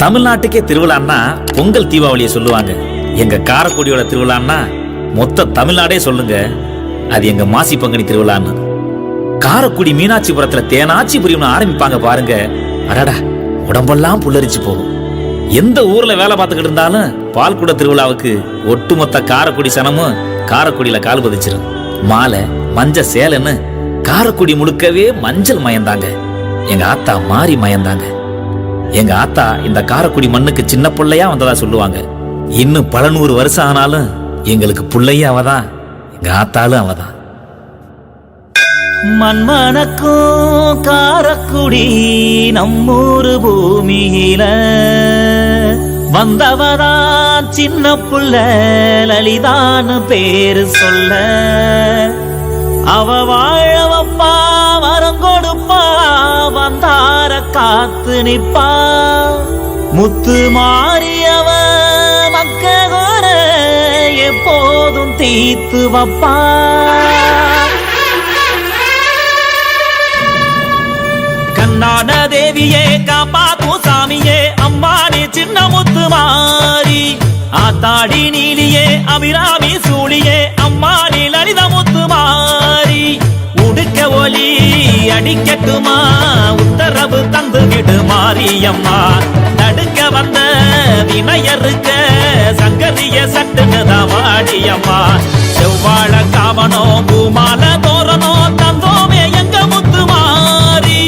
தமிழ்நாட்டுக்கே திருவிழான்னா பொங்கல் தீபாவளியை சொல்லுவாங்க. எங்க காரைக்குடியோட திருவிழான்னா மொத்த தமிழ்நாடே சொல்லுங்க அது எங்க மாசி பங்குனி திருவிழான்னு. காரைக்குடி மீனாட்சிபுரத்துல தேனாச்சி புரியம்னு ஆரம்பிப்பாங்க பாருங்க. அடடா, உடம்பெல்லாம் புல்லரிச்சு போகும். எந்த ஊர்ல வேலை பார்த்துக்கிட்டு இருந்தாலும் பால்குட திருவிழாவுக்கு ஒட்டுமொத்த காரைக்குடி சனமும் காரைக்குடியில கால் பதிச்சிரும். மாலை மஞ்ச சேலன்னு காரைக்குடி முழுக்கவே மஞ்சள் மயந்தாங்க. எங்க ஆத்தா மாறி மயந்தாங்க. எங்க ஆத்தா இந்த காரைக்குடி மண்ணுக்கு சின்ன பிள்ளையா வந்ததா சொல்லுவாங்க. இன்னும் பல 100 வருஷம் ஆனாலும் எங்களுக்கு பிள்ளையும் அவதான், எங்க ஆத்தாலும் அவதான். மண்மணக்கும் காரைக்குடி நம்மூரு பூமியில வந்தவதான் சின்ன புள்ள லலிதான்னு பேரு சொல்ல. அவ வாழவப்பா வரம் கொடுப்பா வந்தார காத்து நிப்பா. முத்து மாறியவ மக்களோர எப்போதும் தீத்து வப்பா. கண்ணான தேவியே காப்பாத்தும் சாமியே அம்மானி சின்ன முத்து மாறி. ஆத்தாடி நீலியே அபிராமி சூழியே அம்மானி லலித முத்து மாறி. உடுக்க ஒலி அடிக்கட்டுமா உத்தரவு தந்து விடு மாரியம்மா. தடுக்க வந்த வினையருக்க சங்கரிய சட்டுனுதான் வாடியம்மா. செவ்வாழ காவனோ பூமால தோரணோ தந்தோமே எங்க முத்து மாறி.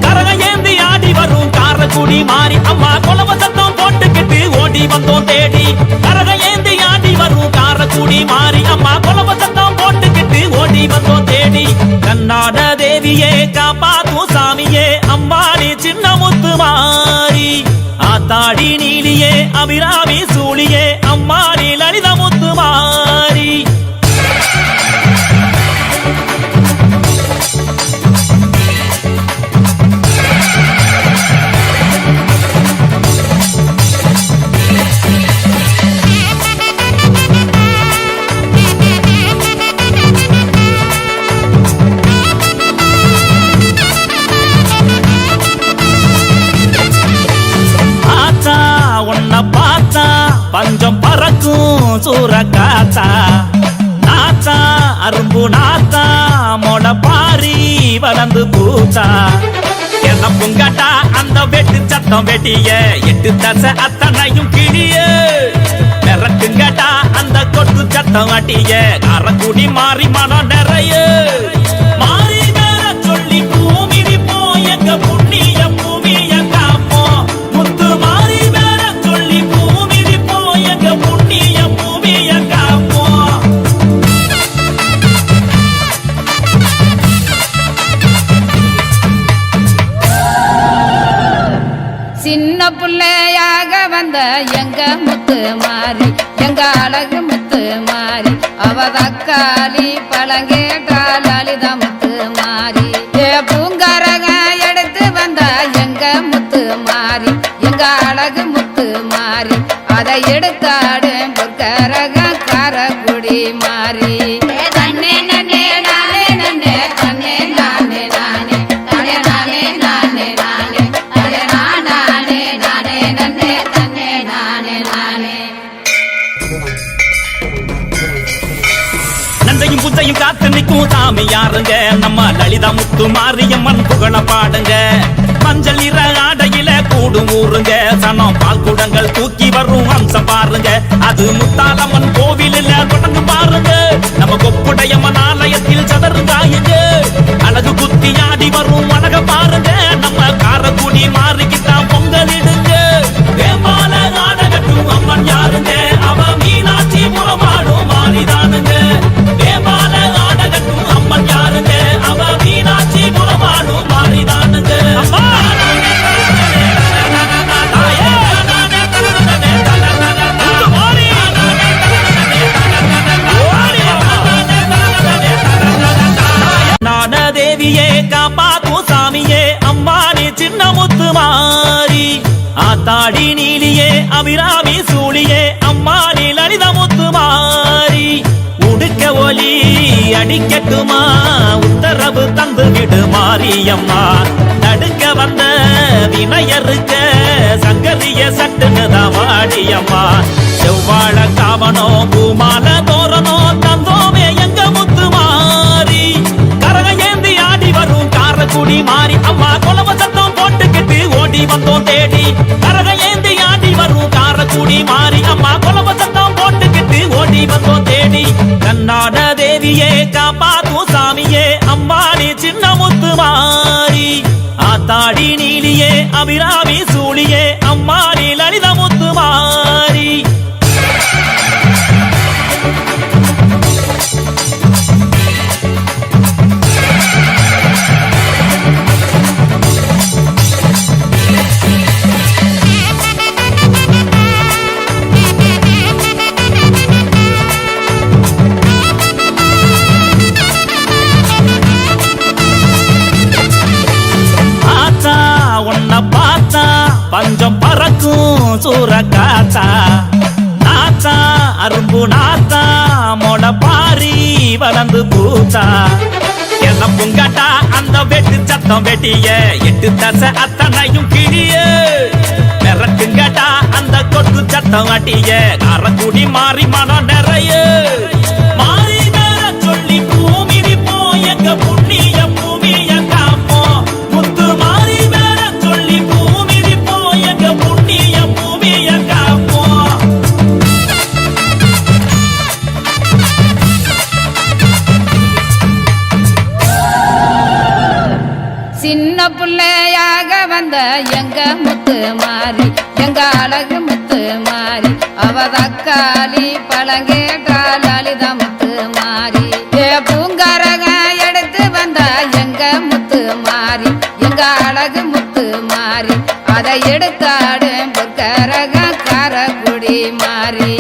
கரக ஏந்தி ஆடி வரும் காரைக்குடி மாறி அம்மா கொலவ சத்தம் போட்டுக்கிட்டு ஓடி வந்தோம் தேடி. கரக ஏந்தி ஆடி வரும் காரைக்குடி மாறி அம்மா கொலவ சத்தம் போட்டுக்கிட்டு ஓடி வந்தோம் தேடி. கண்ணாட தேவியே காப்பாத்தும் சாமியே அம்மானி சின்ன முத்து மாறி. ஆத்தாடி நீலியே அபிராமி சூழியே அம்மானி லலித முத்து மாறி. பஞ்சம் பறக்கும் சூற காத்தா நாத்தா அரும்பு நாத்தா மொட பாரி வளர்ந்து பூத்தா. என்ன புங்கட்டா அந்த வெட்டு சத்தம் வெட்டிய 8 தசை அத்தனையும் கிளிய. மிரட்டுங்கட்டா அந்த கொட்டு சத்தம் வட்டிய காரைக்குடி மாறி மனம் நிறைய. மாறி வேற சொல்லி பூமி போ எங்க புண்ணிய பூமிய காப்போ. முத்து மாறி வேற சொல்லி பூமி போ எங்க புண்ணிய பூமிய காப்போ. சின்ன பிள்ளையாக வந்த எங்க முத்து மாறி எங்க அழகு முத்து மாறி. அவ தக்காளி பழங்கேட்டா லலித முத்து மாறி. பூங்கரக எடுத்து வந்த எங்க முத்து மாறி எங்க அழகு முத்து மாறி. அதை எடுத்தாடு பொற்கரக காரைக்குடி மாறி. தன்னே நன்னே நானே நன்னே தன்னே நானே நானே தன்னே நானே நானே நானே தன்னே நானே நானே நன்னே தன்னே நானே நானே. நன்றையும் புத்தையும் காத்து நிற்கும் சாமி யாருங்க நம்ம லலிதா முத்து மாரியம்மன் புகழ பாடுங்க. மஞ்சள் நிற ஆடையில கூடும் ஊருங்க சனம் பால் குடங்கள் தூக்கி வரும் அம்சம் பாருங்க. அது முத்தாலம்மன் கோவிலில் தொடர்ந்து பாருங்க. நம்ம கொப்புடையம்மன் ஆலயத்தில் சதருங்காயுங்க. அழகு குத்தி ஆடி வரும் அழக பாருங்க. நம்ம காரைக்குடி மாறிக்கிட்டான் பொங்கலிடுங்க. வேப்பால நாடகட்டும் அம்மன் யாருங்க அவ மீனாட்சி புறமாடும் மாறிதானுங்க. வேப்பால நாடகட்டும் அம்மன் யாருங்க அவ மீனாட்சி புறமாடும் மாறிதானுங்க. தேவியே காப்பாத்தும் சாமியே அம்மானி சின்ன முத்து மாறி. ஆத்தாடி நீலியே அபிராமி சூழியே அம்மானி லலித முத்து மாறி. உடுக்க ஒலி அடிக்கட்டுமா உத்தரவு தந்து விடு மாரியம்மா. தடுக்க வந்த வினையருக்க சங்கரிய சட்டுனுதான் வாடியம்மா. செவ்வாழ காவனோ பூமால தோரணோ தந்தோமே எங்க முத்து மாறி. கரக ஏந்தி ஆடி வரும் காரக்குடி மாறி அம்மா குலவ சத்தம் போட்டுக்கிட்டு ஓடி வந்தோம் தேடி. கரக ஏந்தி ஆடி வரும் காரக்குடி மாறி அம்மா குலவ சத்தம் போட்டுக்கிட்டு ஓடி வந்தோம் தேடி. கண்ணாட தேவியே காப்பாத்தும் சாமியே அம்மாடி சின்ன முத்து மாறி. ஆத்தாடி நீலியே அபிராமி சூழியே அம்மாடி லலித முத்து மாறி. பஞ்சம் பறக்கும் சூற காத்தா நாத்தா அரும்பு நாத்தா மொட பாரி வளர்ந்து பூத்தா. என்ன புங்கட்டா அந்த வெட்டு சத்தம் வெட்டிய எட்டு தசை அத்தனையும் கிளிய மிரட்டுங்கட்டா அந்த கொட்டு சத்தம் அட்டிய காரக்குடி மாறி மனம் நிறைய. மாறி வேற சொல்லி பூமி போ எங்க புண்ணிய பூமிய காப்போம். முத்து மாறி வேற சொல்லி பூமி எங்க புண்ணிய பூமிய காப்போம். சின்ன புள்ளையாக வந்த எங்க முத்து மாறி எங்க அழகு முத்து மாறி அவதக்காளி பழங்கேட்டால் லலித முத்து மாறி. பூங்கரக எடுத்து வந்த எங்க முத்து மாறி எங்க அழகு முத்து மாறி அதை எடுத்தாடு பொற்கரக காரக்குடி மாறி.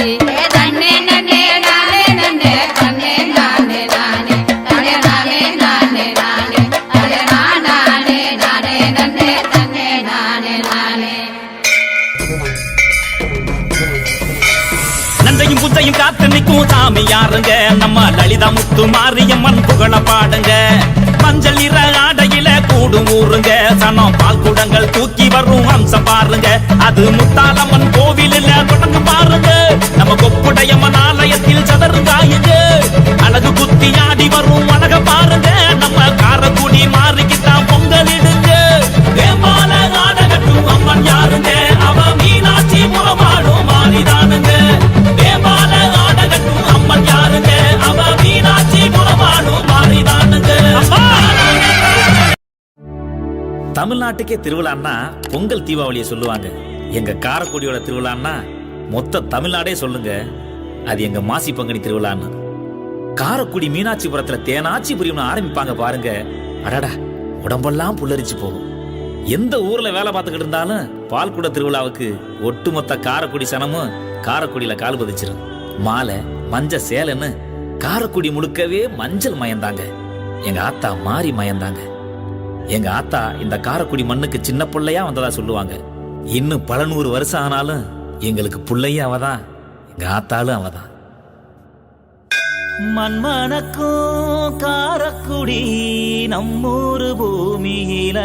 தன்னே நன்னே நானே நன்னே தன்னே நானே நானே தனே நானே நானே நானே தனே நானே நானே நன்னே தன்னே நானே நானே. நந்தையும் புத்தையும் காத்து நிற்கும் சாமி யாருங்க நம்ம லலிதா முத்து மாரியம்மன் புகழ பாடுங்க. மஞ்சள் நிற ஆடையில கூடும் ஊருங்க சனம் பால் குடங்கள் தூக்கி வரும் அம்சம் பாருங்க. அது முத்தாலம்மன் கோவிலில் தொடர்ந்து பாருங்க. நம்ம கொப்புடையம்மன் ஆலயத்தில் சதருங்காயுங்க அழகு குத்தி ஆடி வரும் அழக பாருங்க. நம்ம காரக்குடி மாறிக்கிட்டான் பொங்கல் இடுங்க. வேமால நாடகட்டும் அம்மன் யாருங்க அவ மீனாட்சி முகமாடும் மாறிதானுங்க. வேமால நாடகட்டும் அம்மன் யாருங்க அவ மீனாட்சி முகமாடும் மாறிதானுங்க. தமிழ்நாட்டுக்கே திருவிழான்னா பொங்கல் தீபாவளியை சொல்லுவாங்க. எங்க காரக்குடியோட திருவிழான்னா மொத்த தமிழ்நாடே சொல்லுங்க அது எங்க மாசி பங்குனி திருவிழான்னு. காரக்குடி மீனாட்சிபுரத்துல தேனாட்சி புரியும்னு ஆரம்பிப்பாங்க பாருங்க. அடடா உடம்பெல்லாம் புல்லரிச்சு போகும். எந்த ஊர்ல வேலை பார்த்துக்கிட்டு இருந்தாலும் பால்குட திருவிழாவுக்கு ஒட்டுமொத்த காரக்குடி சனமும் காரக்குடியில கால் பதிச்சிரும். மாலை மஞ்சள் சேலன்னு காரக்குடி முழுக்கவே மஞ்சள் மயந்தாங்க. எங்க ஆத்தா மாறி மயந்தாங்க. எங்க ஆத்தா இந்த காரக்குடி மண்ணுக்கு சின்ன பிள்ளையா வந்ததா சொல்லுவாங்க. இன்னும் பல 100 வருஷம் ஆனாலும் எங்களுக்கு பிள்ளையும் அவதான், எங்க ஆத்தாலும் அவதான். மண்மணக்கும் காரக்குடி நம்மூரு பூமியில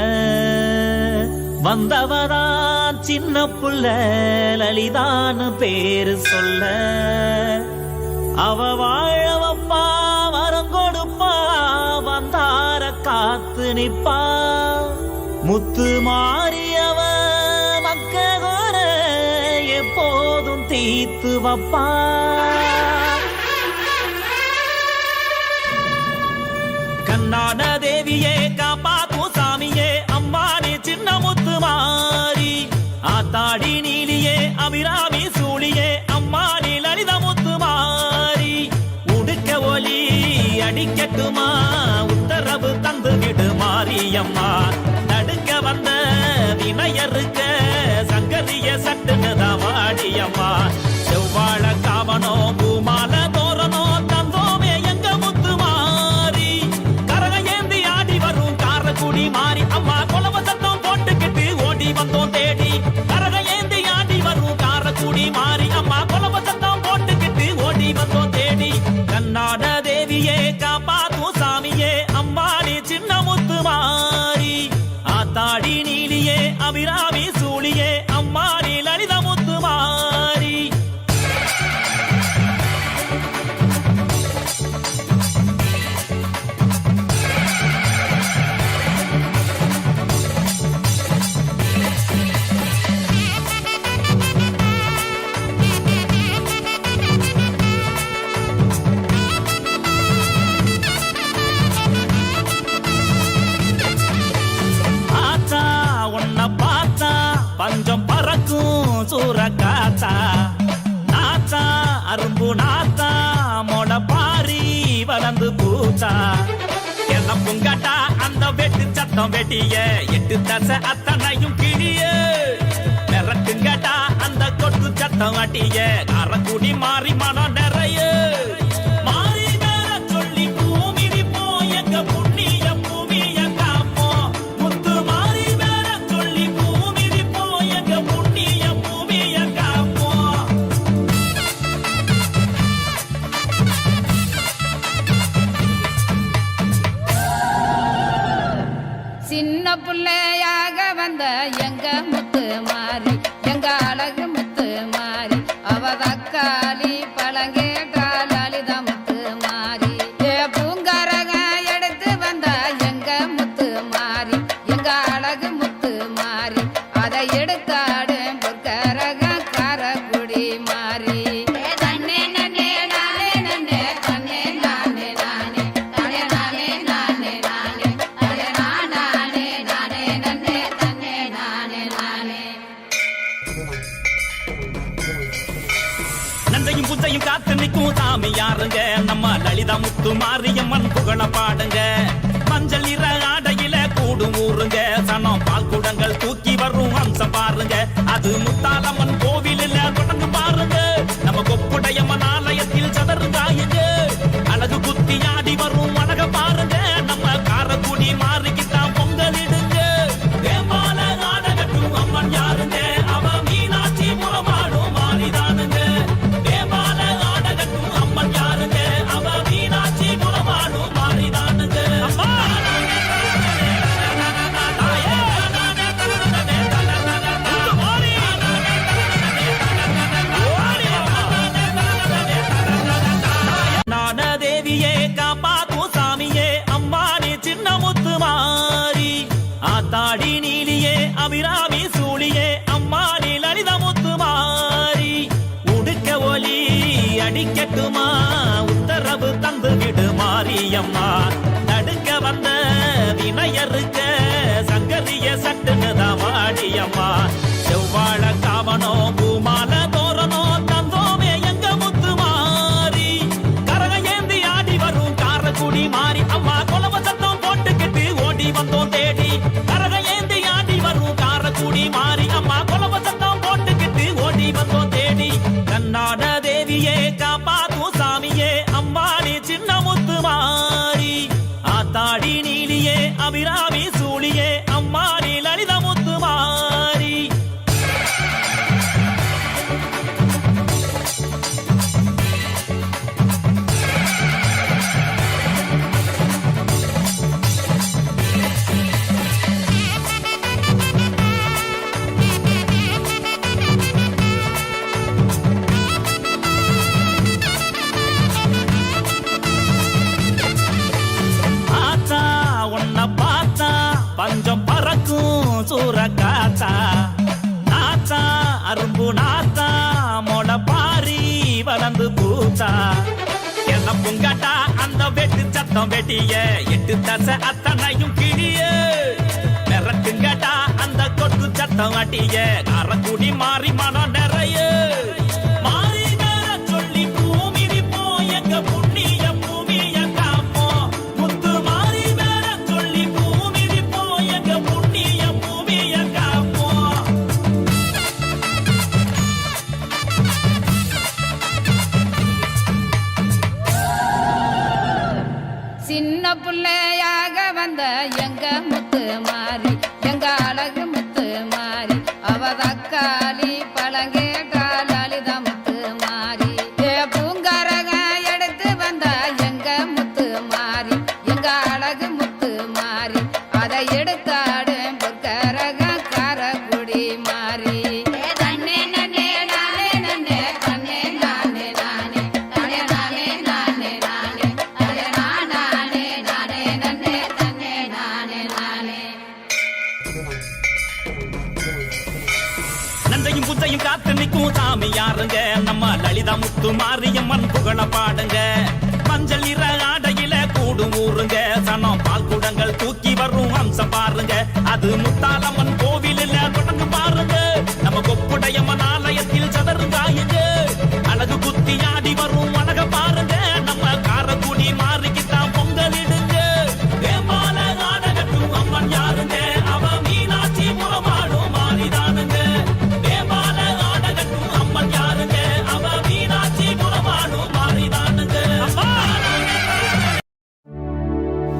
வந்தவதான் சின்ன புள்ள லலிதான்னு பேரு சொல்ல. அவ வாழவப்பா வரம் கொடுப்பா வந்தார காத்து நிப்பா. முத்து மாறியவ மக்களோர எப்போதும் தீத்து வப்பா. கண்ணாட தேவியே காப்பாத்தும் சாமியே அம்மாடி சின்ன முத்து மாறி. ஆத்தாடி நீலியே அபிராமி சூழியே அம்மாடி லலித முத்து மாறி. உடுக்க ஒலி அடிக்கட்டுமா உத்தரவு தந்து விடு மாரியம்மா. தடுக்க வந்த வினையருக்க சங்கரிய சட்டுனுதான் வாடியம்மா. செவ்வாழ காவனோ பூமால தோரணோ தந்தோமே எங்க முத்து மாறி. கரக ஏந்தி ஆடி வரும் காரக்குடி மாறி அம்மா குலவ சத்தம் போட்டுக்கிட்டு ஓடி வந்தோம் தேடி. கரக ஏந்தி ஆடி வரும் காரக்குடி மாறி அம்மா குலவ சத்தம் போட்டுக்கிட்டு ஓடி வந்தோம் தேடி. கண்ணாட தேவியே காப்பாத்தும் சாமியே அம்மாடி சின்ன முத்து மாறி. ஆத்தாடி நீலியே அபிராமி சூழியே அம்மாடி லலித முத்து பஞ்சம் பறக்கும் சூறக்காத்தா நாத்தா அரும்பு நாத்தா மொட பாரி வளர்ந்து பூத்தா எல்லாம் புங்கட்டா அந்த வெட்டு சத்தம் வெட்டிய எட்டு தசை அத்தனையும் கிளிய மிரட்டுங்கட்டா அந்த கொட்டு சத்தம் வட்டிய காரக்குடி மாறி மனம் நிறைய மாறி வேற சொல்லி பூமிடி போயங்க புண்ணிய பூமிய காப்போம் முத்து மாறி வேற சொல்லி பூமிடி போயங்க புண்ணிய பூமிய காப்போம் சின்ன பிள்ளையாக வந்த எங்க முத்து மாறி எங்க அழகு முத்து மாறி அவ தக்காளி பழங்கேட்டால் லலிதா முத்து மாறி பூங்கரக எடுத்து வந்த எங்க முத்து மாறி எங்க அழகு முத்து மாறி அதை எடுத்தாடு பொற்கரக காரக்குடி மாறி தன்னே நன்னே நானே நன்னே தன்னே நானே நானே தன்னே நானே நானே நானே தன்னே நானே நானே நன்னே தன்னே நானே நானே நன்றையும் புத்தையும் காத்து நிற்கும் சாமி யாருங்க நம்ம லலிதா முத்து மாரியம்மன் புகழ பாடுங்க மஞ்சள் நிற ஆடையில கூடும் ஊருங்க சனம் பால் குடங்கள் தூக்கி வரும் அம்சம் பாருங்க அது முத்தாலம்மன் கோவிலில் தொடர்ந்து பாருங்க நம்ம கொப்புடையம்மன் ஆலயத்தில் சதருங்காயுங்க அழகு குத்தி ஆடி வரும் அழக பாருங்க நம்ம காரக்குடி மாறிக்கிட்டான் பொங்கலிடுங்க வேமால நாடகட்டும் அம்மன் யாருங்க அவ மீனாட்சி முறமாடும் மாறிதானுங்க வேமால நாடகட்டும் அம்மன் யாருங்க அவ மீனாட்சி முறமாடும் மாறிதானுங்க அம்மா தேவியே காப்பாத்தும் சாமியே அம்மானி சின்ன முத்து மாறி ஆத்தாடி நீலியே அபிராமி சூழியே அம்மானி லலிதா முத்து மாறி உடுக்க ஒலி அடிக்கட்டுமா உத்தரவு தந்து விடு மாரியம்மா தடுக்க வந்த வினையருக்க சங்கரிய சட்டுனுதான் வாடியம்மா செவ்வாழ காவனோ பூமால தோரணோ தந்தோமே எங்க முத்து மாறி குடி மாறி அம்மா கொலவ சத்தம் போட்டுக்கிட்டு ஓடி வந்தோம் தேடி கரக ஏந்தி ஆடி வரும் காரக்குடி மாறி அம்மா கொலவ சத்தம் போட்டுக்கிட்டு ஓடி வந்தோம் தேடி கண்ணாட தேவியே காப்பாத்தும் சாமியே அம்மானி சின்ன முத்து மாறி ஆத்தாடி நீலியே அபிராமி சூழியே அம்மானி லலிதா முத்து மாறி பஞ்சம் பறக்கும் சூறக்காத்தா நாத்தா அரும்பு நாத்தா மொட பாரி வளர்ந்து பூத்தா எல்லாம் புங்கட்டா அந்த வெட்டு சத்தம் வெட்டிய எட்டு தசை அத்தனையும் கிளிய மிரட்டுங்கட்டா அந்த கொட்டு சத்தம் வட்டிய காரக்குடி மாறி மனம் நிறைய மாறி வேற சொல்லி பூமிடி போயங்க புண்ணிய பூமிய காப்போம் முத்து மாறி வேற சொல்லி பூமிடி போயங்க புண்ணிய பூமிய காப்போம் சின்ன பிள்ளையாக வந்த எங்க முத்து மாறி எங்க அழகு முத்து மாறி அவ தக்காளி பழங்கேட்டால் லலிதா முத்து மாறி பூங்கரக எடுத்து வந்த எங்க முத்து மாறி எங்க அழகு முத்து மாறி அதை எடுத்தாடு பொற்கரக காரக்குடி மாறி தன்னே நன்னே நானே நன்னே தன்னே நானே நானே தன்னே நானே நானே நானே தன்னே நானே நானே நன்னே தன்னே நானே நானே நன்றையும் புத்தையும் காத்து நிற்கும் சாமி யாருங்க நம்ம லலிதா முத்து மாரியம்மன் புகழ பாடுங்க மஞ்சள் நிற ஆடையில கூடும் ஊருங்க சனம் பால் குடங்கள் தூக்கி வரும் அம்சம் பாருங்க அது முத்தாலம்மன் கோவிலில் தொடர்ந்து பாருங்க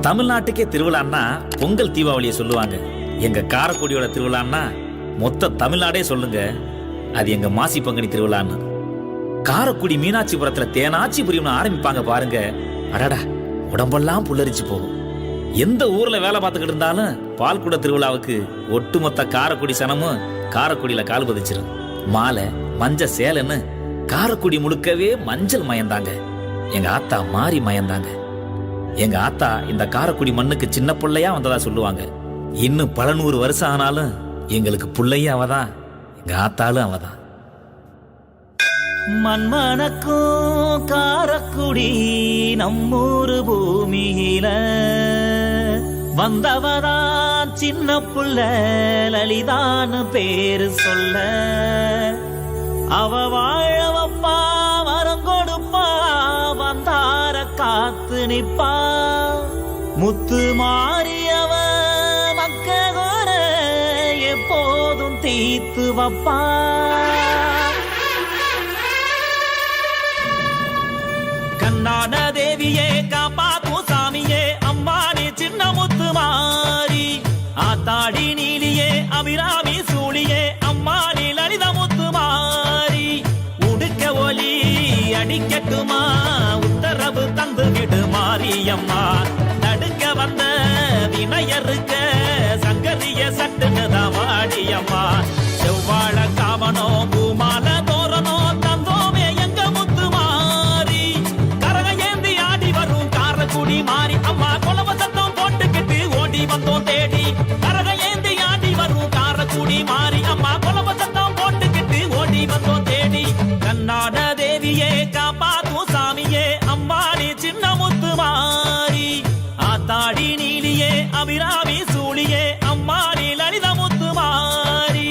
தமிழ்நாட்டுக்கே திருவிழான்னா பொங்கல் தீபாவளியை சொல்லுவாங்க. எங்க காரக்குடியோட திருவிழான்னா மொத்த தமிழ்நாடே சொல்லுங்க அது எங்க மாசி பங்குனி திருவிழான்னு. காரக்குடி மீனாட்சிபுரத்துல தேனாச்சி புரியணும்னு ஆரம்பிப்பாங்க பாருங்க, அடடா உடம்பெல்லாம் புல்லரிச்சு போகும். எந்த ஊர்ல வேலை பார்த்துக்கிட்டு இருந்தாலும் பால்குட திருவிழாவுக்கு ஒட்டுமொத்த காரக்குடி சனமும் காரக்குடியில கால் பதிச்சிரும். மாலை மஞ்ச சேலைன்னு காரக்குடி முழுக்கவே மஞ்சள் மயந்தாங்க. எங்க ஆத்தா மாறி மயந்தாங்க. எங்க ஆத்தா இந்த காரக்குடி மண்ணுக்கு சின்ன பிள்ளையா வந்ததா சொல்லுவாங்க. இன்னும் பல 100 வருஷம் ஆனாலும் எங்களுக்கு பிள்ளையும் அவதான், எங்க ஆத்தாலும் அவதான். மண்மணக்கும் காரக்குடி நம்மூரு பூமியில வந்தவதான் சின்ன புள்ள லலிதான்னு பேரு சொல்ல. அவ வாழவப்பா வரம் கொடுப்பா வந்தார காத்து நிப்பா. முத்து மாறியவ மக்களோர எப்போதும் தீத்து வப்பா. கண்ணான தேவியே காப்பாத்தும் சாமியே அம்மானே சின்ன முத்து மாறி. ஆத்தாடி நீலியே அபிராமி சூழியே அம்மானே லலித முத்து மாறி. உடுக்க ஒலி அடிக்கட்டுமா உத்தரவு தந்து விடு மாரியம்மா. தடுக்க வந்த வினையருக்க சங்கரிய சட்டுனுதான் வாடியம்மா. செவ்வாழ காமனோ பூமால தோரணோ தந்தோமே எங்க முத்து மாறி. கரக ஏந்தி ஆடி வரும் காரக்குடி மாறி அம்மா கொலவ சத்தம் போட்டுக்கிட்டு ஓடி வந்தோம் தேடி. கரக ஏந்தி ஆடி வரும் காரக்குடி மாறி அம்மா கொலவ சத்தம் போட்டுக்கிட்டு ஓடி வந்தோம் தேடி. கண்ணான தேவியே காப்பாத்தும் சாமியே அம்மானே சின்ன முத்து மாறி. ஆத்தாடி நீலியே அபிராமி சூழியே அம்மானே லலித முத்து மாறி.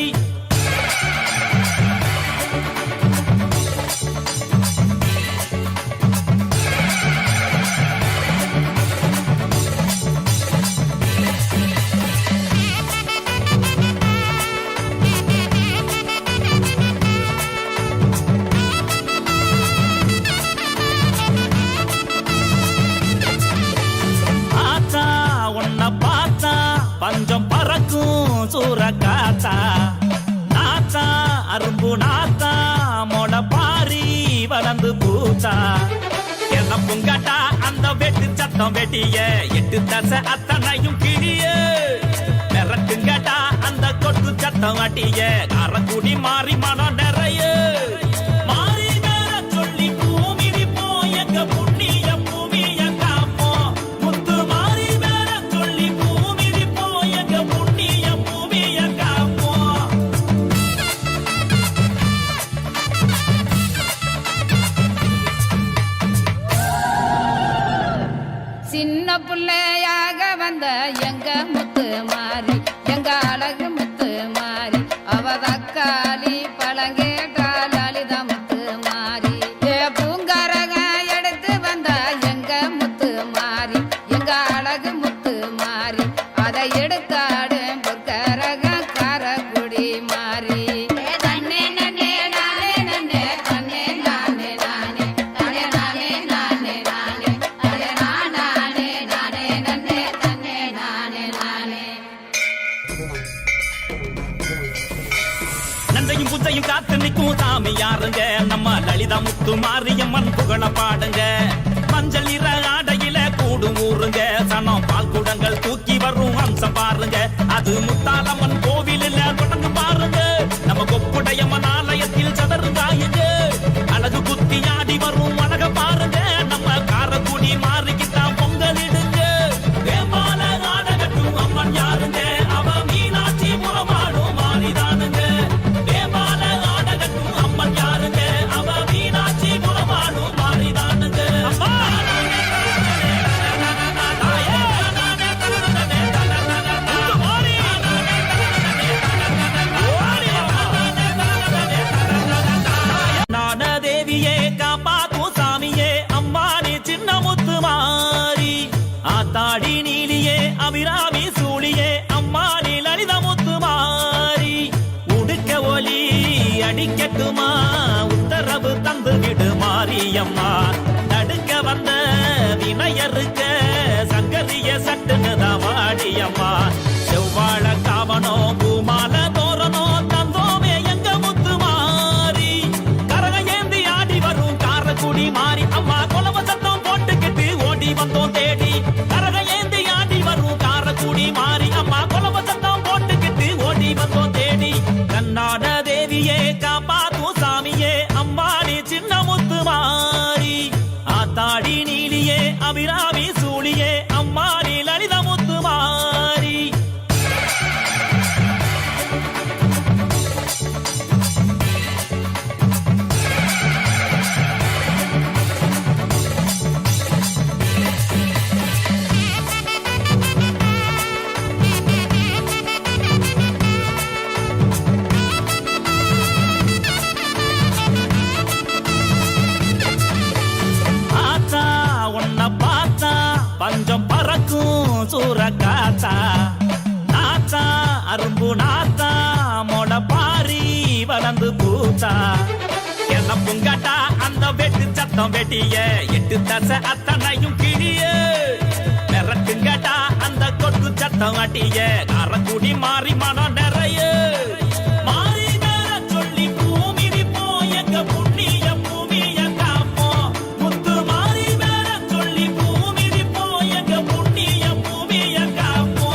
பஞ்சம் பறக்கும் சூற காத்தா நாத்தா அரும்பு நாத்தா மொட பாரி வளர்ந்து பூத்தா. என்ன புங்கட்டா அந்த வெட்டு சத்தம் வெட்டிய 8 தசை அத்தனையும் கிளிய. மிரட்டுங்கட்டா அந்த கொட்டு சத்தம் வட்டிய காரக்குடி மாறி மனம் நிறைய. மாறி வேற சொல்லி பூமி போ எங்க புண்ணிய பூமிய காப்போ. முத்து மாறி வேற சொல்லி பூமி போ எங்க புண்ணிய பூமிய காப்போ. சின்ன புள்ளையாக வந்த எங்க முத்து மாறி எங்க அழகு முத்து மாறி. அவ தக்காளி பழங்கேட்டால் லலிதா முத்து மாறி. பூங்கரக எடுத்து வந்த எங்க முத்து மாறி எங்க அழகு முத்து மாறி. அதை எடுத்தாடு பொற்கரக காரக்குடி மாறி. தன்னே நன்னே நானே நன்னே தன்னே நானே நானே தனே நானே நானே நானே தனே நானே நானே நன்னே தன்னே நானே நானே. நஞ்சையும் புஞ்சையும் காத்து நிற்கும் சாமி யாருங்க நம்ம லலிதா முத்து மாரியம்மன் புகழ பாடுங்க. மஞ்சள் நிற ஆடையில கூடும் ஊருங்க சனம் பால் குடங்கள் தூக்கி வரும் அம்சம் பாருங்க. அது முத்தாலம்மன் கோவிலில் தொடர்ந்து பாருங்க. நம்ம கொப்புடையம்மன் ஆலயத்தில் சதருந்தாயுங்க. அழகு குத்தி ஆடி வரும் அழக பாருங்க. நம்ம காரக்குடி மாறிக்கிட்டான் பொங்கலிடுங்க. வேமால ஆடகட்டும் அம்மன் யாருங்க அவ மீனாட்சி முறமாடும் மாறிதானுங்க. வேமால ஆடகட்டும் அம்மன் யாருங்க அவ மீனாட்சி முறமாடும் மாறிதானுங்க. அம்மா தேவியே காப்பாத்தும் சாமியே அம்மானே சின்ன முத்து மாறி. ஆத்தாடி நீலியே அபிராமி சூழியே அம்மானே லலித முத்து மாறி. உடுக்க ஒலி அடிக்கட்டுமா உத்தரவு தந்து விடு மாரியம்மா. தடுக்க வந்த வினையருக்க சங்கரிய தேவியே காப்பாத்தும் சாமியே அம்பாடி சின்ன முத்து மாறி ஆத்தாடி நீலியே அபிராமி சூழியே அம்மாடி லலித முத்து மாறி ஆத்தா உன்னை பார்த்தா பஞ்சம் பறக்கும் சூற காத்தா நாத்தா அரும்பு நாத்தா மொட பாரி வளர்ந்து பூத்தா என்ன புங்கட்டா அந்த வெட்டு சத்தம் வெட்டிய எட்டு தசை அத்தனையும் கிளிய மிரட்டுங்கட்டா அந்த கொட்டு சத்தம் வட்டிய காரக்குடி மாறி மனம் நிறைய மாறி வேற சொல்லி பூமி போ எங்க புண்ணிய பூமிய காப்போ முத்து மாறி வேற சொல்லி பூமி போ எங்க புண்ணிய பூமிய காப்போ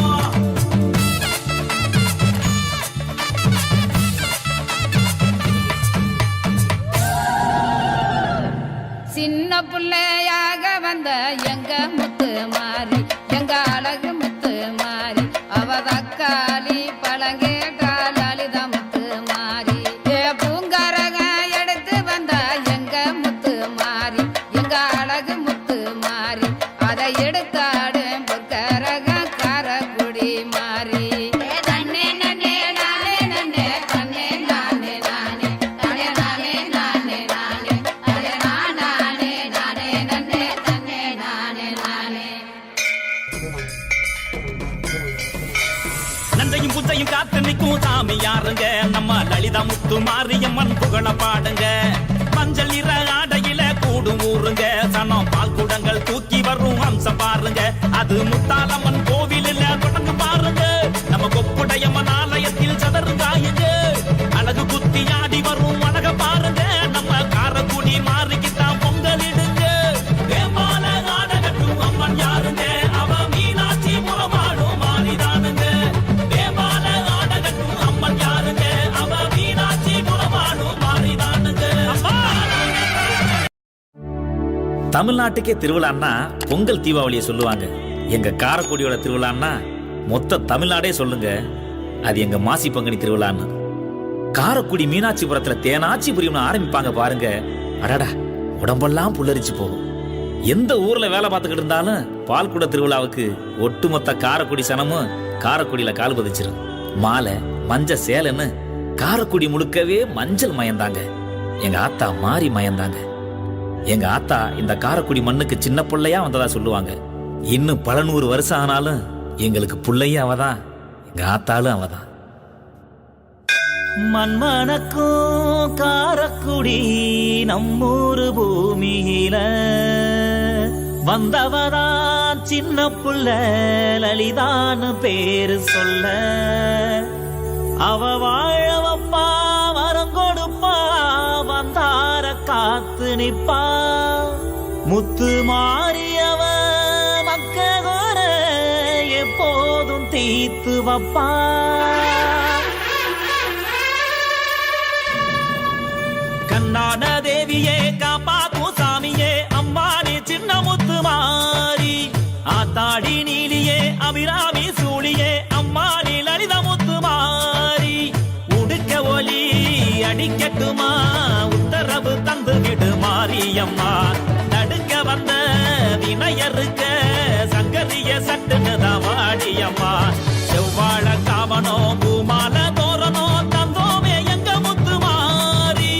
சின்ன புள்ளையாக வந்த எங்க முத்து மாறி எங்க அழகு முத்து மாறி அவ தக்காளி பழங்கேட்டால் லலிதா முத்து மாறி பூங்கரக எடுத்து வந்த எங்க முத்து மாறி எங்க அழகு முத்து மாறி அதை எடுத்தாடு பொற்கரக காரக்குடி மாறி தன்னே நன்னே நானே நன்னே தன்னே நானே நானே தனே நானே நானே நானே தனே நானே நானே நன்னே தன்னே நானே நானே நன்றையும் புத்தையும் காத்து நிற்கும் சாமி யாருங்க நம்ம லலிதா முத்து மாரியம்மன் புகழ பாடுங்க மஞ்சள் நிற ஆடையில கூடும் ஊருங்க சனம் பால் குடங்கள் தூக்கி வரும் அம்சம் பாருங்க அது முத்தாலம்மன் கோவிலில் தொடர்ந்து பாருங்க நம்ம கொப்புடையம்மன் ஆலயத்தில் சதருங்காயுங்க அழகு குத்தி ஆடி வரும் அழக பாருங்க நம்ம காரக்குடி மாறிக்கிட்டான் பொங்கலிடுங்க வேமால ஆடகட்டும் அம்மன் யாருங்க அவ மீனாட்சி முறமாடும் மாறிதானுங்க வேமால ஆடகட்டும் அம்மன் யாருங்க அவ மீனாட்சி முறமாடும் மாறிதானுங்க தமிழ்நாட்டுக்கே திருவிழான்னா பொங்கல் தீபாவளியை சொல்லுவாங்க. எங்க காரக்குடியோட திருவிழான்னா மொத்த தமிழ்நாடே சொல்லுங்க அது எங்க மாசி பங்குனி திருவிழான்னு. காரக்குடி மீனாட்சிபுரத்துல தேனாட்சி புரியணும் ஆரம்பிப்பாங்க பாருங்க. அடடா, உடம்பெல்லாம் புல்லரிச்சு போகும். எந்த ஊர்ல வேலை பார்த்துக்கிட்டு இருந்தாலும் பால்குட திருவிழாவுக்கு ஒட்டுமொத்த காரக்குடி சனமும் காரக்குடியில கால் பதிச்சிரும். மாலை மஞ்சள் சேலைன்னு காரக்குடி முழுக்கவே மஞ்சள் மயந்தாங்க. எங்க ஆத்தா மாறி மயந்தாங்க. எங்க ஆத்தா இந்த காரக்குடி மண்ணுக்கு சின்ன பிள்ளையா வந்ததா சொல்லுவாங்க. இன்னும் பல 100 வருஷம் ஆனாலும் எங்களுக்கு பிள்ளையும் அவதான், எங்க ஆத்தாலும் அவதான். மண்மணக்கும் காரக்குடி நம்மூரு பூமியில வந்தவதான் சின்ன புள்ள லலிதான்னு பேரு சொல்ல. அவ வாழ வப்பா வரம் கொடுப்பா வந்தார காத்து நிப்பா. முத்து மாறியவ மக்களோர எப்போதும் தீத்து வப்பா. கண்ணான தேவியே காப்பாத்தும் சாமியே அம்பாடி சின்ன முத்து மாறி ஆத்தாடி நீலியே அபிராமி சூழியே அம்மாடி லலித முத்து மாறி. உடுக்க ஒலி அடிக்கட்டுமா உத்தரவு தந்து விடு மாரியம்மா. தடுக்க வந்த வினையருக்க சங்கரிய சட்டுன்னு வாடியம்மா. செவ்வாழ காவனோ பூமால தோரணோ தந்தோமே எங்க முத்து மாறி.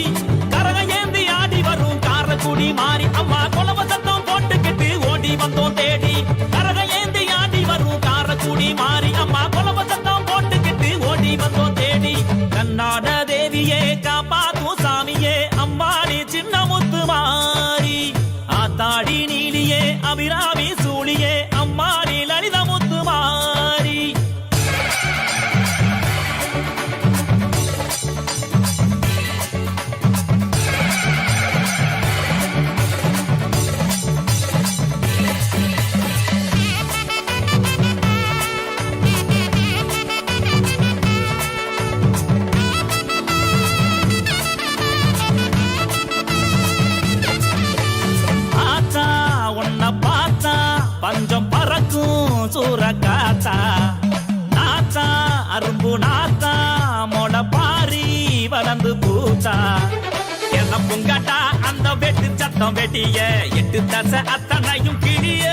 கரக ஏந்தி ஆடி வரும் காரக்குடி மாறி அம்மா கொலவ சத்தம் போட்டுக்கிட்டு ஓடி வந்தோம் தேடி. கரக ஏந்தி ஆடி வரும் காரக்குடி மாறி அம்மா கொலவ சத்தம் போட்டுக்கிட்டு ஓடி வந்தோம் தேடி. கண்ணாட தேவியே காப்பாத்தும் சாமியே அம்பாடி சின்ன முத்து மாறி ஆத்தாடி நீலியே அபிராமி சூழியே அம்மாடி லலித முத்து மாறி. வளர்ந்து பூத்தா என்ன பொங்காட்டா அந்த வெட்டு சத்தம் வெட்டிய 8 தசை அத்தனையும் கிளிய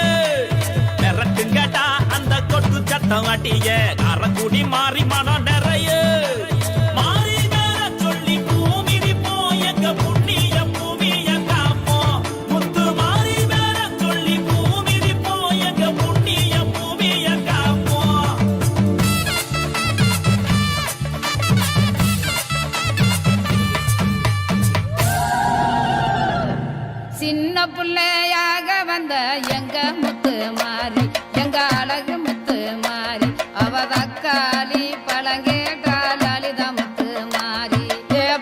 மிரட்டுங்கட்டா அந்த கொட்டு சத்தம் வாட்டிய காரக்குடி மாறி மனம் நிறைய மாறி வேற சொல்லி பூமி நிப்போம் எங்க புண்ணிய பூமிய காப்போம் முத்து மாறி வேற சொல்லி பூமி நிப்போம் எங்க புண்ணிய பூமிய காப்போம் சின்ன புள்ளையாக வந்த எங்க முத்து மாறி எங்க அழகு முத்து மாறி அவ தக்காளி பழங்கேட்டால் லலிதா முத்து மாறி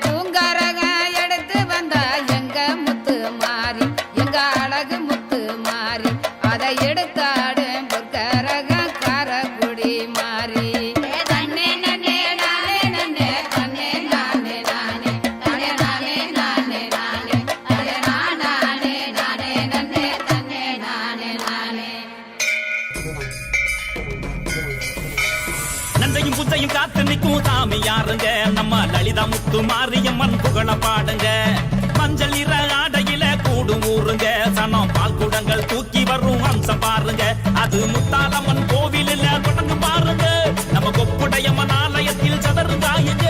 பூங்கரக எடுத்து வந்த எங்க முத்து மாறி எங்க அழகு முத்து மாறி அதை எடுத்தாடு பொற்கரக காரக்குடி மாறி தன்னே நன்னே நானே நன்னே தன்னே நானே நானே தன்னே நானே நானே நானே தன்னே நானே நானே நன்னே தன்னே நானே நானே நஞ்சையும் புத்தையும் காத்து நிற்கும் சாமி யாருங்க நம்ம லலிதா முத்து மாரியம்மன் புகழ பாடுங்க மஞ்சள் நிற ஆடையில கூடும் ஊருங்க சனம் பால் குடங்கள் தூக்கி வரும் அம்சம் பாருங்க அது முத்தாலம்மன் கோவிலில் தொடர்ந்து பாருங்க நம்ம கொப்புடையம்மன் ஆலயத்தில் சதருந்தாயுங்க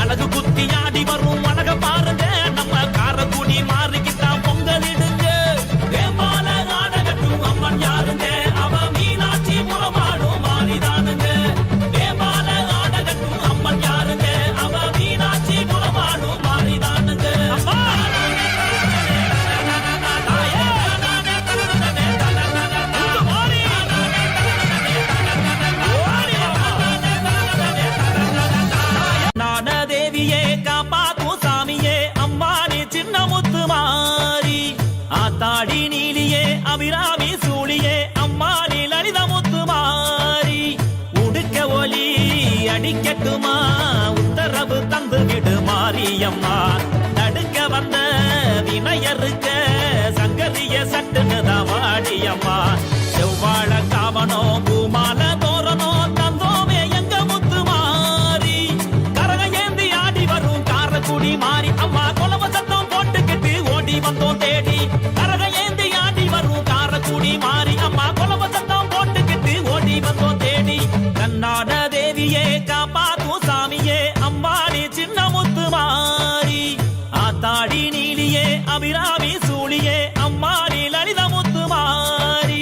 அழகு குத்தி ஆடி வரும் அழக பாருங்க நம்ம காரக்குடி மாறிக்கிட்டான் பொங்கலிடுங்க வேப்பால நாடகட்டும் அம்மன் யாருங்க அவ மீனாட்சி புறமாடும் மாறிதானுங்க வேப்பால நாடகட்டும் அம்மன் யாருங்க அவ மீனாட்சி புறமாடும் மாறிதானுங்க அம்மா தேவியே காப்பாத்தும் சாமியே அம்மானே சின்ன முத்து மாறி ஆத்தாடி நீலியே அபிராமி சூழியே அம்மானே லலிதா முத்து மாறி உடுக்க ஒலி அடிக்கட்டுமா உத்தரவு தந்து விடு மாரியம்மா தடுக்க வந்த வினையருக்க சங்கரிய சட்டுன்னு தான் வாடியம்மா செவ்வாழ காவனோ பூமால தோரணோ தந்தோமே எங்க முத்து மாறி கரக ஏந்தி ஆடி வரும் காரக்குடி மாறி அம்மா கொலவ சத்தம் போட்டுக்கிட்டு ஓடி வந்தோம் தேடி கரக ஏந்தி ஆடி வரும் காரக்குடி மாறி அம்மா கொலவ சத்தம் போட்டுக்கிட்டு ஓடி வந்தோம் தேடி கண்ணாட தேவியே காப்பாத்தும் சாமியே அம்மாடி சின்ன முத்து மாறி ஆத்தாடி நீலியே அபிராமி சூழியே அம்மாடி லலிதா முத்து மாறி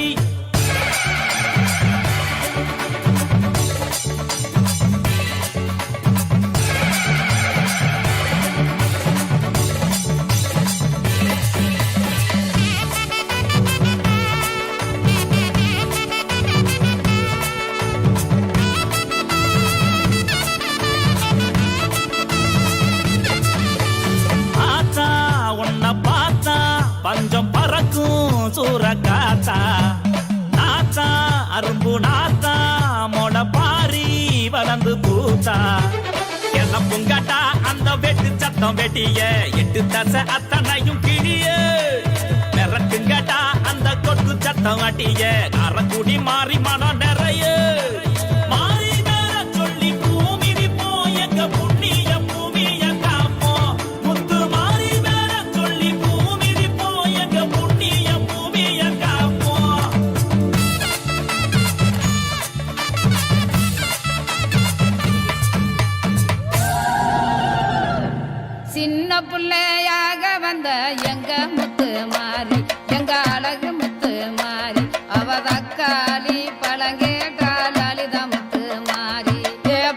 ஆத்தா உன்னை பார்த்தா பஞ்சம் பறக்கும் சூறக்காத்தா நாத்தா அரும்பு நாத்தா மொட பாரி வளர்ந்து பூத்தா என்ன பொங்காட்டா அந்த வெட்டு சத்தம் வெட்டிய 8 தசை அத்தனையும் கிளிய மிரட்டுங்கட்டா அந்த கொட்டு சத்தம் வாட்டிய காரக்குடி மாறி மனம் நிறைய மாறி வேற சொல்லி பூமி நிப்போம் எங்க புண்ணிய பூமிய காப்போம் முத்து மாறி வேற சொல்லி பூமி நிப்போம் எங்க புண்ணிய பூமிய காப்போம் சின்ன புள்ளையாக வந்த எங்க முத்து மாறி எங்க அழகு முத்து மாறி அவ தக்காளி பழங்கேட்டால் லலிதா முத்து மாறி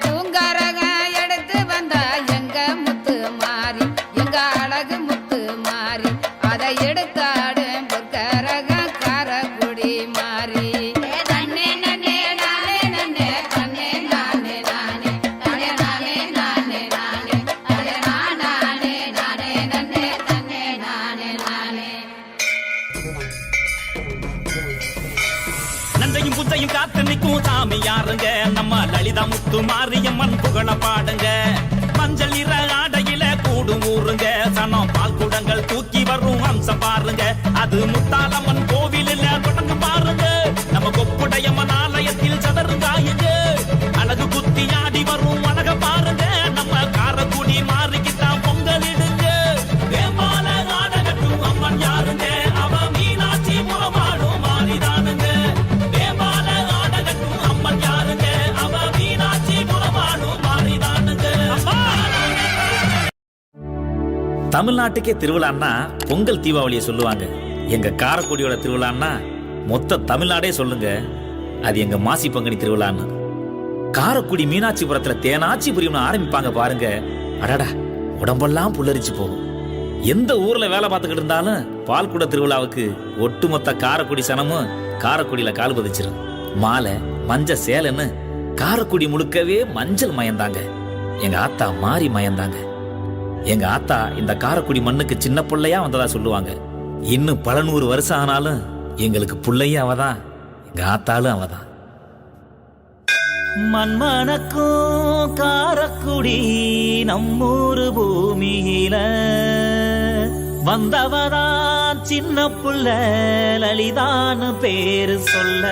பூங்கரக எடுத்து வந்த எங்க முத்து மாறி எங்க அழகு முத்து மாறி அதை எடுத்தாடு பொற்கரக காரக்குடி மாறி தன்னே நன்னே நானே நன்னே தன்னே நானே நானே தன்னே நானே நானே நானே தன்னே நானே நானே நன்னே தன்னே நானே நானே நஞ்சையும் புத்தையும் காத்து நிற்கும் சாமி யாருங்க நம்ம லலிதா முத்து மாரியம்மன் புகழ பாடுங்க மஞ்சள் நிற ஆடையில கூடும் ஊருங்க சனம் பால் குடங்கள் தூக்கி வரும் அம்சம் பாருங்க அது முத்தாலம்மன் கோவிலில் தொடர்ந்து பாருங்க நம்ம கொப்புடையம்மன் ஆலயத்தில் சதருந்தாயுங்க அழகு குத்தி ஆடி வரும் அழக பாருங்க நம்ம காரக்குடி மாறிக்கு தமிழ்நாட்டுக்கே திருவிழான்னா பொங்கல் தீபாவளியை சொல்லுவாங்க. எங்க காரைக்குடியோட திருவிழான்னா மொத்த தமிழ்நாடே சொல்லுங்க அது எங்க மாசி பங்குனி திருவிழான்னு. காரைக்குடி மீனாட்சிபுரத்துல தேனாச்சி புரியும்னு ஆரம்பிப்பாங்க பாருங்க, அடடா உடம்பெல்லாம் புல்லரிச்சு போகும். எந்த ஊர்ல வேலை பார்த்துக்கிட்டு இருந்தாலும் பால்குட திருவிழாவுக்கு ஒட்டுமொத்த காரைக்குடி சனமும் காரைக்குடியில கால் பதிச்சிரும். மாலை மஞ்ச சேலைன்னு காரைக்குடி முழுக்கவே மஞ்சள் மயந்தாங்க. எங்க ஆத்தா மாறி மயந்தாங்க. எங்க ஆத்தா இந்த காரைக்குடி மண்ணுக்கு சின்ன பிள்ளையா வந்ததா சொல்லுவாங்க. இன்னும் பல 100 வருஷம் ஆனாலும் எங்களுக்கு பிள்ளையும் அவதான், எங்க ஆத்தாலும் அவதான். மண்மணக்கும் காரைக்குடி நம்மூரு பூமியில வந்தவதான் சின்ன புள்ள லலிதான்னு பேரு சொல்ல.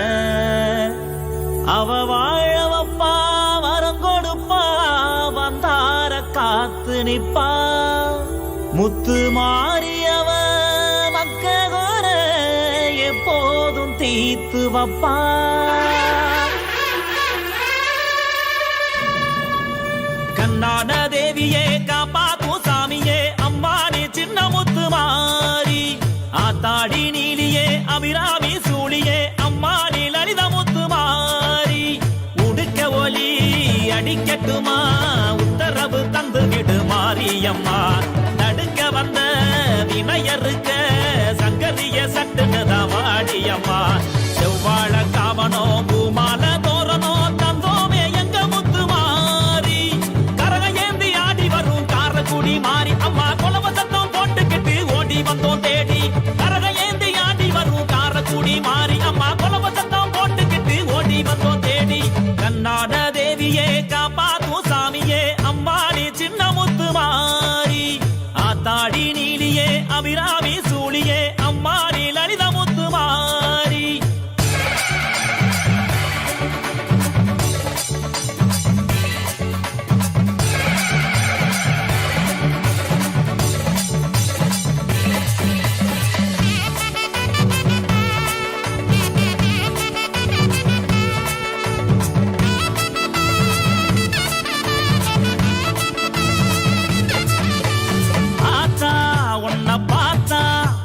அவ வாழ வப்பா வரம் கொடுப்பா வந்தார காத்து நிப்பா. முத்து மாறியவ மக்களோர எப்போதும் தீத்து வப்பா. கண்ணான தேவியே காப்பாத்தும் சாமியே அம்மா நீ சின்ன முத்து மாறி. ஆத்தாடி நீலியே அபிராமி சூழியே அம்மா நீ லலித முத்து மாறி. உடுக்க ஒலி அடிக்கட்டுமா உத்தரவு தந்து விடு மாரியம்மா. நடுக்க வந்த வினையருக்க சங்கரிய சட்டுனதா வாடியம்மா. செவ்வாழ காவனோ பூமால தோரணோ தந்தோமே எங்க முத்து மாறி. கரக ஏந்தி ஆடி வரும் காரைக்குடி மாறி அம்மா கொலவ சத்தம் போட்டுக்கிட்டு ஓடி வந்தோம் தேடி. கரக ஏந்தி ஆடி வரும் காரைக்குடி மாறி அம்மா கொலவ சத்தம் போட்டுக்கிட்டு ஓடி வந்தோம் தேடி. கண்ணாட தேவியே காப்பாத்தும் சாமியே அம்மா நீ சின்ன முத்து மாறி. ஆத்தாடி நீலியே அபிராமி சூழியே அம்மா நீ லலித முத்து மாறி.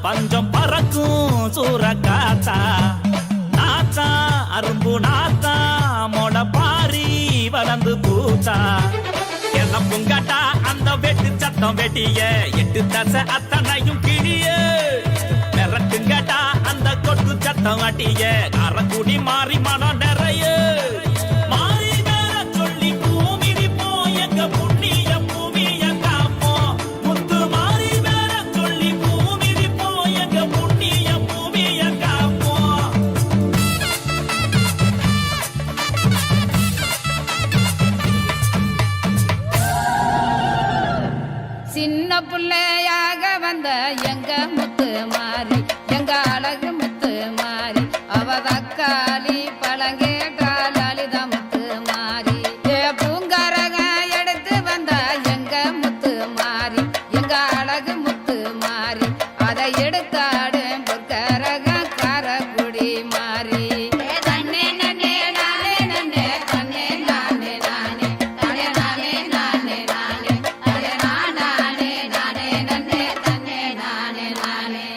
பஞ்சம் பறக்கும் சூரக்காத்தா நாத்தா அரும்பு நாத்தா மொட பாரி வளர்ந்து பூத்தா. என்ன புங்கட்டா அந்த வெட்டு சத்தம் வெட்டிய 8 தசை அத்தனையும் கிளிய. மிரட்டுங்கட்டா அந்த கொட்டு சத்தம் வட்டிய காரைக்குடி மாறி மனம் நிறைய. மாறி வேற சொல்லி பூமிடி போ எங்க புண்ணிய பூமிய காப்போ. முத்து மாறி வேற சொல்லி பூமிடி போ எங்க புண்ணிய பூமிய காப்போ. சின்ன புள்ளையாக வந்த எங்க முத்து மாறி எங்க அழகு முத்து மாறி. அவ தக்காளி பழங்கேட்டா லலிதா முத்து மாறி. பூங்கரக எடுத்து வந்த எங்க முத்து மாறி எங்க அழகு முத்து மாறி. அதை எடுத்தாடு பொற்கரக காரைக்குடி மாறி. தன்னே நன்னே நானே நன்னே தன்னே நானே நானே தன்னே நானே நானே நானே தன்னே நானே நானே நன்னே தன்னே நானே நானே.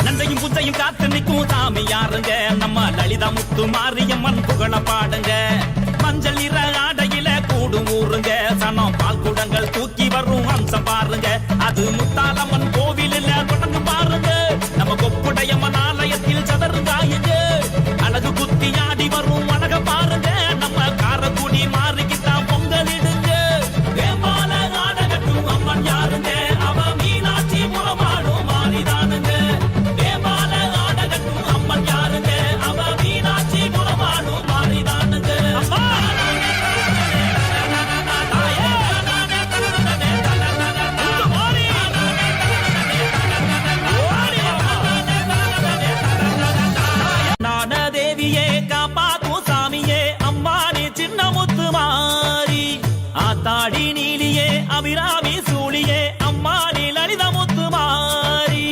நன்றையும் புத்தையும் காத்து நிற்கும் சாமி யாருங்க நம்ம லலிதா முத்து மாரியம்மன் புகழ பாடுங்க. மஞ்சள் நிற ஆடையில கூடும் ஊருங்க சனம் பால் குடங்கள் தூக்கி வரும் அம்சம் பாருங்க. அது முத்தாலம்மன் கோவிலில் தொடர்ந்து பாருங்க. நம்ம கொப்புடையம்மன் ஆலயத்தில் சதருங்காயுங்க. அழகு குத்தி ஆடி வரும் அழக பாருங்க. நம்ம காரைக்குடி மாறிக்கிட்டான் பொங்கலிடுங்க. வேமால ஆடகட்டும் அம்மன் யாருங்க அவ மீனாட்சி புறமாடும் மாறிதானுங்க. வேமால ஆடகட்டும் அம்மன் யாருங்க அவ மீனாட்சி புறமாடும் மாறிதானுங்க. அம்மா தேவியே காப்பாத்தும் சாமியே அம்மா நீ சின்ன முத்து மாறி. ஆத்தாடி நீலியே அபிராமி சூழியே அம்மா நீ லலித முத்து மாறி.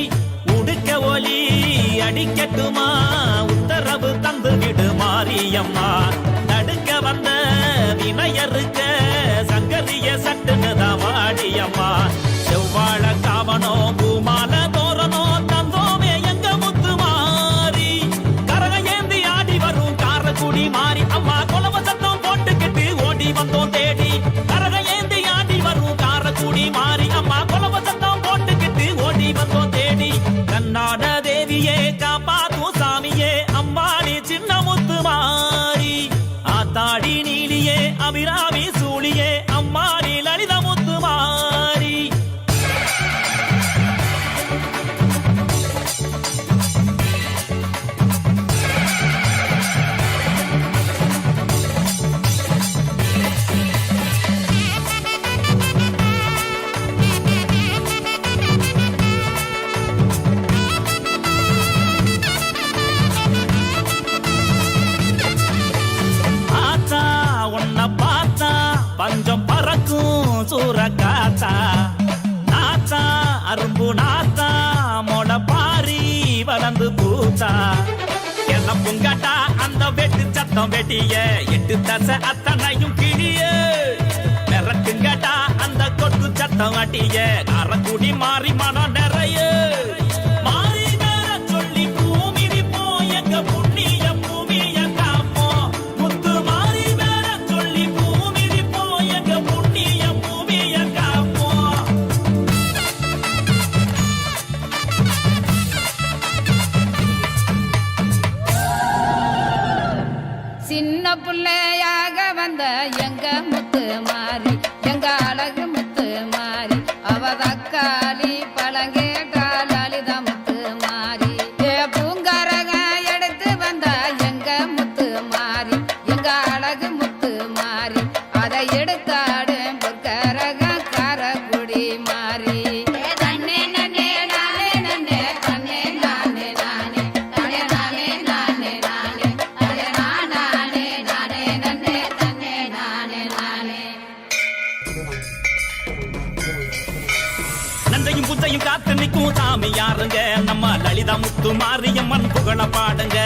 உடுக்க ஒலி அடிக்கட்டுமா உத்தரவு தந்து விடு மாரியம்மா. நடுக்க வந்த வினையருக்க சங்கரிய அபிராமி சூழியே அம்மானி லலிதா முத்துமாரி. ஆத்தா உன்னை பார்த்தா பஞ்சம் பறக்கும் சூறக்காத்தா. நாத்தா அரும்பு நாத்தா மொட பாரி வளர்ந்து பூத்தா. என்ன புங்கட்டா அந்த வெட்டு சத்தம் வெட்டிய எட்டு தசை அத்தனையும் கிழிய. மிரட்டுங்கட்டா அந்த கொட்டு சத்தம் வட்டிய காரக்குடி மாறி மனம் நிறைய. மாறி நேர சொல்லி பூமி நிப்போம் எங்க புண்ணிய பூமிய காப்போம். முத்து மாறி வேற சொல்லி பூமி நிப்போம் எங்க புண்ணிய பூமிய காப்போம். சின்ன புள்ளையாக வந்த எங்க முத்து மாறி எங்க அழகு முத்து மாறி அவ தக்காளி பழங்கேட்டா லலிதா முத்து மாறி. பூங்கரக எடுத்து வந்த எங்க முத்து மாறி எங்க அழகு முத்து மாறி அதை எடுத்தாடு பொற்கரக காரக்குடி மாறி. தன்னே நன்னே நானே நன்னே தன்னே நானே நானே தன்னே நானே நானே நானே தன்னே நானே நானே நன்னே தன்னே நானே நானே. நஞ்சையும் புத்தையும் காத்து நிற்கும் சாமி யாருங்க நம்ம லலிதா முத்து மாரியம்மன் புகழ பாடுங்க.